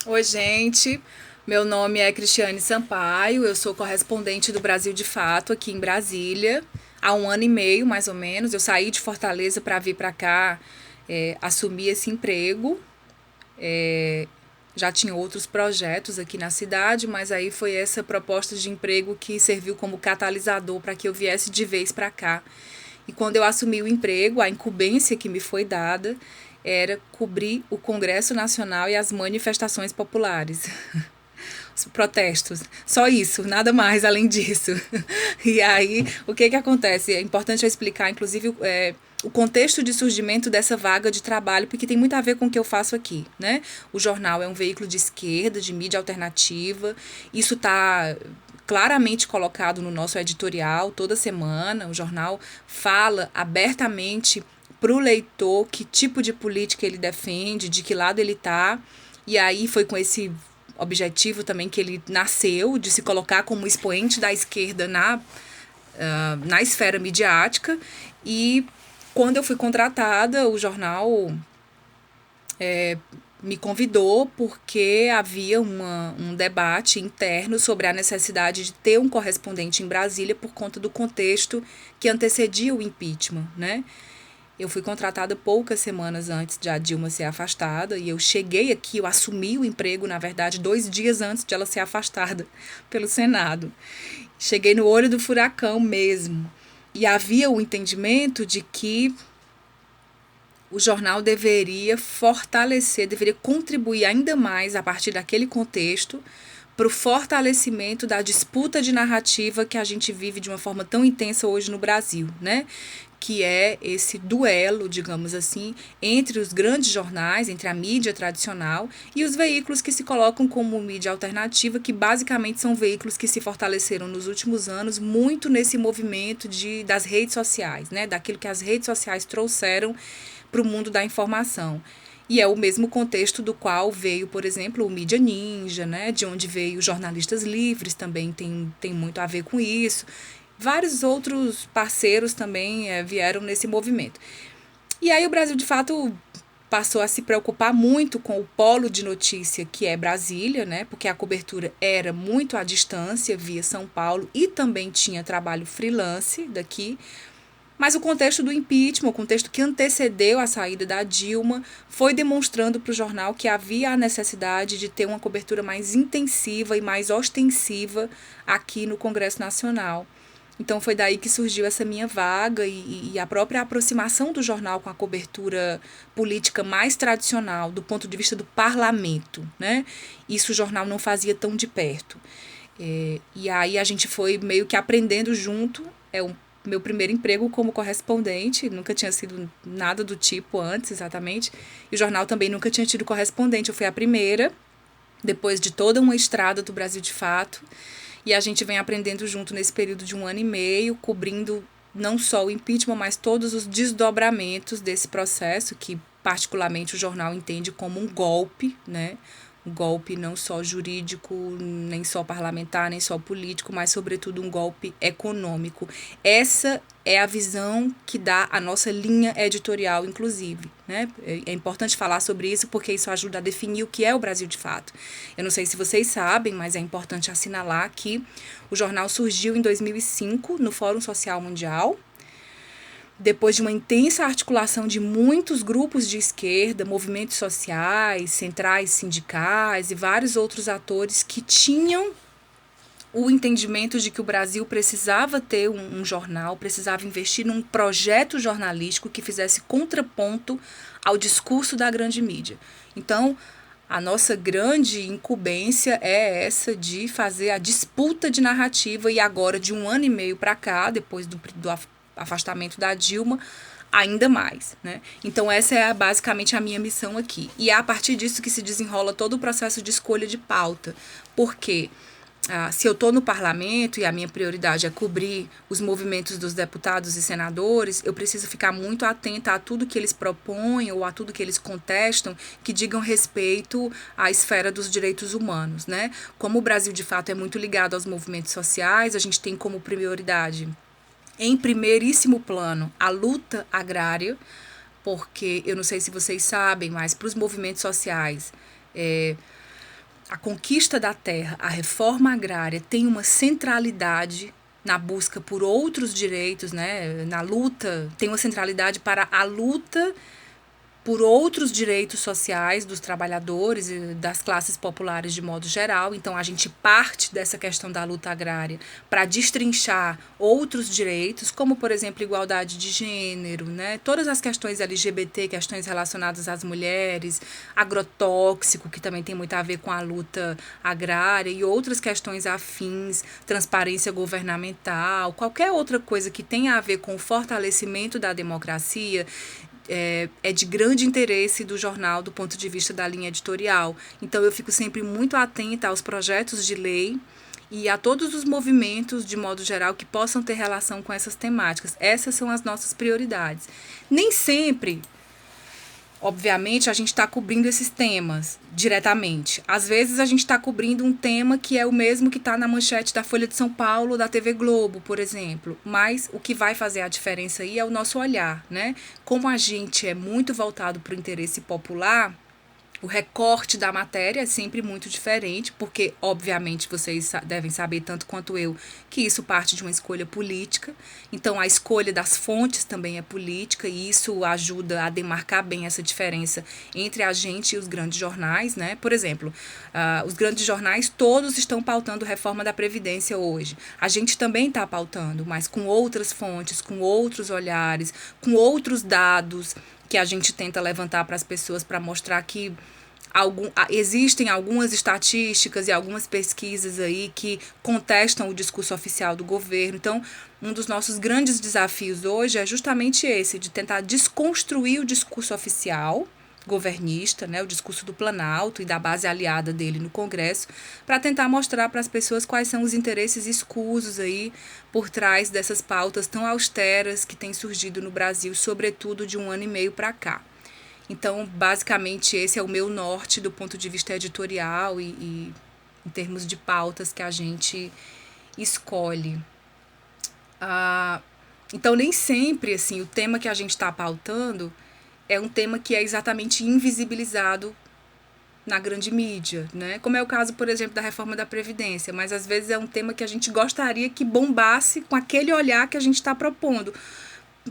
Oi, gente. Meu nome é Cristiane Sampaio, eu sou correspondente do Brasil de Fato aqui em Brasília. Há um ano e meio, mais ou menos, eu saí de Fortaleza para vir para cá, assumir esse emprego. Já tinha outros projetos aqui na cidade, mas aí foi essa proposta de emprego que serviu como catalisador para que eu viesse de vez para cá. E quando eu assumi o emprego, a incumbência que me foi dada era cobrir o Congresso Nacional e as manifestações populares. Os protestos. Só isso, nada mais além disso. E aí, o que que acontece? É importante eu explicar, inclusive, o contexto de surgimento dessa vaga de trabalho, porque tem muito a ver com o que eu faço aqui, né? O jornal é um veículo de esquerda, de mídia alternativa. Isso está claramente colocado no nosso editorial toda semana. O jornal fala abertamente para o leitor que tipo de política ele defende, de que lado ele está. E aí foi com esse objetivo também que ele nasceu, de se colocar como expoente da esquerda na esfera midiática. E quando eu fui contratada, o jornal me convidou porque havia um debate interno sobre a necessidade de ter um correspondente em Brasília por conta do contexto que antecedia o impeachment, né? Eu fui contratada poucas semanas antes de a Dilma ser afastada e eu cheguei aqui, eu assumi o emprego, na verdade, 2 dias antes de ela ser afastada pelo Senado. Cheguei no olho do furacão mesmo. E havia o entendimento de que o jornal deveria fortalecer, deveria contribuir ainda mais a partir daquele contexto para o fortalecimento da disputa de narrativa que a gente vive de uma forma tão intensa hoje no Brasil, né? Que é esse duelo, digamos assim, entre os grandes jornais, entre a mídia tradicional e os veículos que se colocam como mídia alternativa, que basicamente são veículos que se fortaleceram nos últimos anos muito nesse movimento das redes sociais, né? Daquilo que as redes sociais trouxeram para o mundo da informação. E é o mesmo contexto do qual veio, por exemplo, o Mídia Ninja, né? De onde veio os jornalistas livres, também tem muito a ver com isso. Vários outros parceiros também vieram nesse movimento. E aí o Brasil, de fato, passou a se preocupar muito com o polo de notícia que é Brasília, né? Porque a cobertura era muito à distância, via São Paulo, e também tinha trabalho freelance daqui. Mas o contexto do impeachment, o contexto que antecedeu a saída da Dilma, foi demonstrando para o jornal que havia a necessidade de ter uma cobertura mais intensiva e mais ostensiva aqui no Congresso Nacional. Então foi daí que surgiu essa minha vaga e a própria aproximação do jornal com a cobertura política mais tradicional, do ponto de vista do parlamento, né? Isso o jornal não fazia tão de perto. E aí a gente foi meio que aprendendo junto. É o meu primeiro emprego como correspondente, nunca tinha sido nada do tipo antes, exatamente. E o jornal também nunca tinha tido correspondente, eu fui a primeira, depois de toda uma estrada do Brasil de Fato. E a gente vem aprendendo junto nesse período de um ano e meio, cobrindo não só o impeachment, mas todos os desdobramentos desse processo, que particularmente o jornal entende como um golpe, né? Um golpe não só jurídico, nem só parlamentar, nem só político, mas sobretudo um golpe econômico. Essa é a visão que dá a nossa linha editorial, inclusive, né? É importante falar sobre isso porque isso ajuda a definir o que é o Brasil de Fato. Eu não sei se vocês sabem, mas é importante assinalar que o jornal surgiu em 2005 no Fórum Social Mundial, depois de uma intensa articulação de muitos grupos de esquerda, movimentos sociais, centrais sindicais e vários outros atores que tinham o entendimento de que o Brasil precisava ter um jornal, precisava investir num projeto jornalístico que fizesse contraponto ao discurso da grande mídia. Então, a nossa grande incumbência é essa de fazer a disputa de narrativa e agora, de um ano e meio para cá, depois do afastamento da Dilma, ainda mais, né? Então essa é basicamente a minha missão aqui. E é a partir disso que se desenrola todo o processo de escolha de pauta. Porque se eu estou no parlamento e a minha prioridade é cobrir os movimentos dos deputados e senadores, eu preciso ficar muito atenta a tudo que eles propõem ou a tudo que eles contestam que digam respeito à esfera dos direitos humanos, né? Como o Brasil, de fato, é muito ligado aos movimentos sociais, a gente tem como prioridade, em primeiríssimo plano, a luta agrária, porque eu não sei se vocês sabem, mas para os movimentos sociais, a conquista da terra, a reforma agrária tem uma centralidade na busca por outros direitos, né? Na luta, tem uma centralidade para a luta por outros direitos sociais dos trabalhadores e das classes populares de modo geral. Então, a gente parte dessa questão da luta agrária para destrinchar outros direitos, como, por exemplo, igualdade de gênero, né? Todas as questões LGBT, questões relacionadas às mulheres, agrotóxico, que também tem muito a ver com a luta agrária, e outras questões afins, transparência governamental, qualquer outra coisa que tenha a ver com o fortalecimento da democracia, é de grande interesse do jornal do ponto de vista da linha editorial. Então, eu fico sempre muito atenta aos projetos de lei e a todos os movimentos, de modo geral, que possam ter relação com essas temáticas. Essas são as nossas prioridades. Nem sempre, obviamente, a gente está cobrindo esses temas diretamente. Às vezes, a gente está cobrindo um tema que é o mesmo que está na manchete da Folha de São Paulo ou da TV Globo, por exemplo. Mas o que vai fazer a diferença aí é o nosso olhar, né? Como a gente é muito voltado para o interesse popular, o recorte da matéria é sempre muito diferente, porque, obviamente, vocês devem saber, tanto quanto eu, que isso parte de uma escolha política. Então, a escolha das fontes também é política, e isso ajuda a demarcar bem essa diferença entre a gente e os grandes jornais, né? Por exemplo, os grandes jornais todos estão pautando reforma da Previdência hoje. A gente também está pautando, mas com outras fontes, com outros olhares, com outros dados que a gente tenta levantar para as pessoas para mostrar que existem algumas estatísticas e algumas pesquisas aí que contestam o discurso oficial do governo. Então, um dos nossos grandes desafios hoje é justamente esse, de tentar desconstruir o discurso oficial governista, né, o discurso do Planalto e da base aliada dele no Congresso, para tentar mostrar para as pessoas quais são os interesses escusos aí por trás dessas pautas tão austeras que têm surgido no Brasil, sobretudo de 1 ano e meio para cá. Então, basicamente, esse é o meu norte do ponto de vista editorial e em termos de pautas que a gente escolhe. Então, nem sempre assim, o tema que a gente está pautando é um tema que é exatamente invisibilizado na grande mídia, né? Como é o caso, por exemplo, da reforma da Previdência, mas às vezes é um tema que a gente gostaria que bombasse com aquele olhar que a gente está propondo.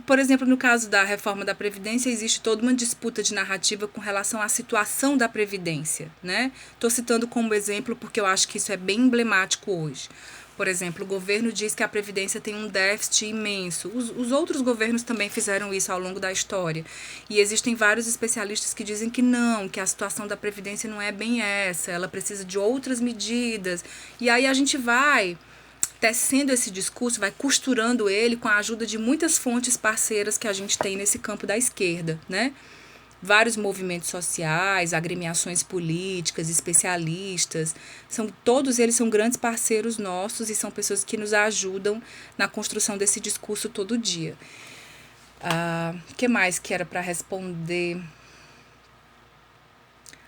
Por exemplo, no caso da reforma da Previdência, existe toda uma disputa de narrativa com relação à situação da Previdência, né? Estou citando como exemplo porque eu acho que isso é bem emblemático hoje. Por exemplo, o governo diz que a Previdência tem um déficit imenso. Os outros governos também fizeram isso ao longo da história. E existem vários especialistas que dizem que não, que a situação da Previdência não é bem essa, ela precisa de outras medidas. E aí a gente vai tecendo esse discurso, vai costurando ele com a ajuda de muitas fontes parceiras que a gente tem nesse campo da esquerda, né? Vários movimentos sociais, agremiações políticas, especialistas, todos eles são grandes parceiros nossos e são pessoas que nos ajudam na construção desse discurso todo dia. O que mais que era para responder?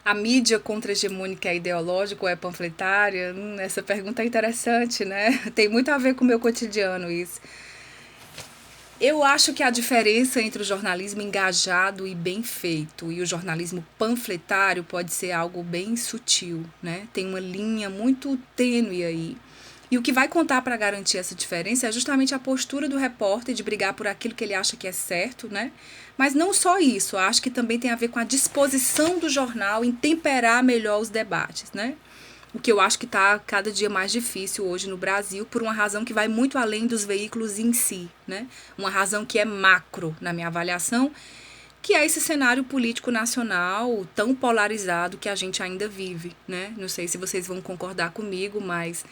A mídia contra-hegemônica é ideológica ou é panfletária? Essa pergunta é interessante, né? Tem muito a ver com o meu cotidiano isso. Eu acho que a diferença entre o jornalismo engajado e bem feito e o jornalismo panfletário pode ser algo bem sutil, né? Tem uma linha muito tênue aí. E o que vai contar para garantir essa diferença é justamente a postura do repórter de brigar por aquilo que ele acha que é certo, né? Mas não só isso, acho que também tem a ver com a disposição do jornal em temperar melhor os debates, né? O que eu acho que está cada dia mais difícil hoje no Brasil, por uma razão que vai muito além dos veículos em si, né? Uma razão que é macro, na minha avaliação, que é esse cenário político nacional tão polarizado que a gente ainda vive, né? Não sei se vocês vão concordar comigo, mas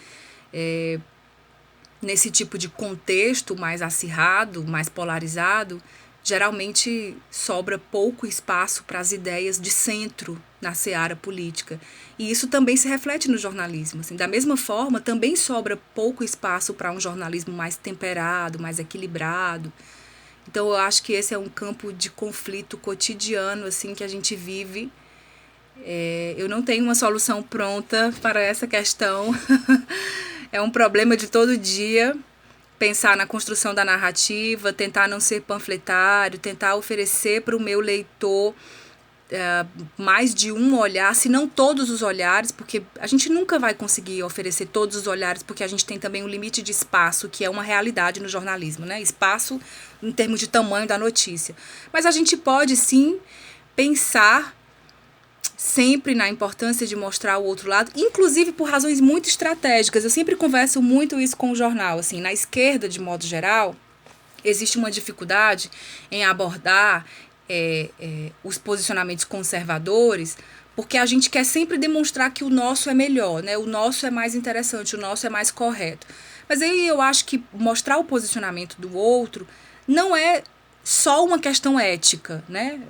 nesse tipo de contexto mais acirrado, mais polarizado, geralmente sobra pouco espaço para as ideias de centro na seara política. E isso também se reflete no jornalismo. Assim, da mesma forma, também sobra pouco espaço para um jornalismo mais temperado, mais equilibrado. Então, eu acho que esse é um campo de conflito cotidiano assim, que a gente vive. Eu não tenho uma solução pronta para essa questão. É um problema de todo dia. Pensar na construção da narrativa, tentar não ser panfletário, tentar oferecer para o meu leitor mais de um olhar, se não todos os olhares, porque a gente nunca vai conseguir oferecer todos os olhares, porque a gente tem também um limite de espaço, que é uma realidade no jornalismo, né? Espaço em termos de tamanho da notícia. Mas a gente pode, sim, pensar sempre na importância de mostrar o outro lado, inclusive por razões muito estratégicas. Eu sempre converso muito isso com o jornal. Assim, na esquerda, de modo geral, existe uma dificuldade em abordar os posicionamentos conservadores, porque a gente quer sempre demonstrar que o nosso é melhor, né? O nosso é mais interessante, o nosso é mais correto. Mas aí eu acho que mostrar o posicionamento do outro não é só uma questão ética, né?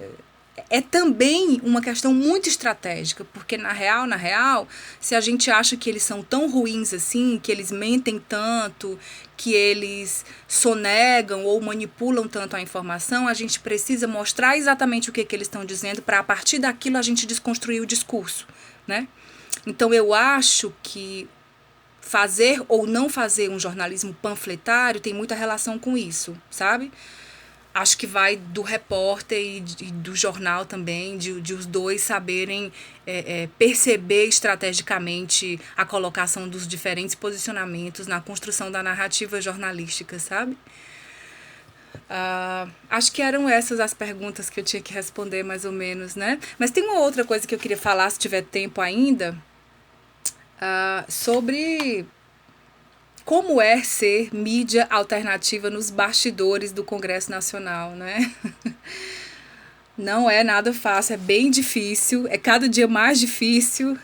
É também uma questão muito estratégica, porque na real, se a gente acha que eles são tão ruins assim, que eles mentem tanto, que eles sonegam ou manipulam tanto a informação, a gente precisa mostrar exatamente o que eles estão dizendo para, a partir daquilo, a gente desconstruir o discurso, né? Então eu acho que fazer ou não fazer um jornalismo panfletário tem muita relação com isso, sabe? Acho que vai do repórter e do jornal também, de os dois saberem perceber estrategicamente a colocação dos diferentes posicionamentos na construção da narrativa jornalística, sabe? Acho que eram essas as perguntas que eu tinha que responder, mais ou menos, né? Mas tem uma outra coisa que eu queria falar, se tiver tempo ainda, sobre como é ser mídia alternativa nos bastidores do Congresso Nacional, né? Não é nada fácil, é bem difícil, é cada dia mais difícil.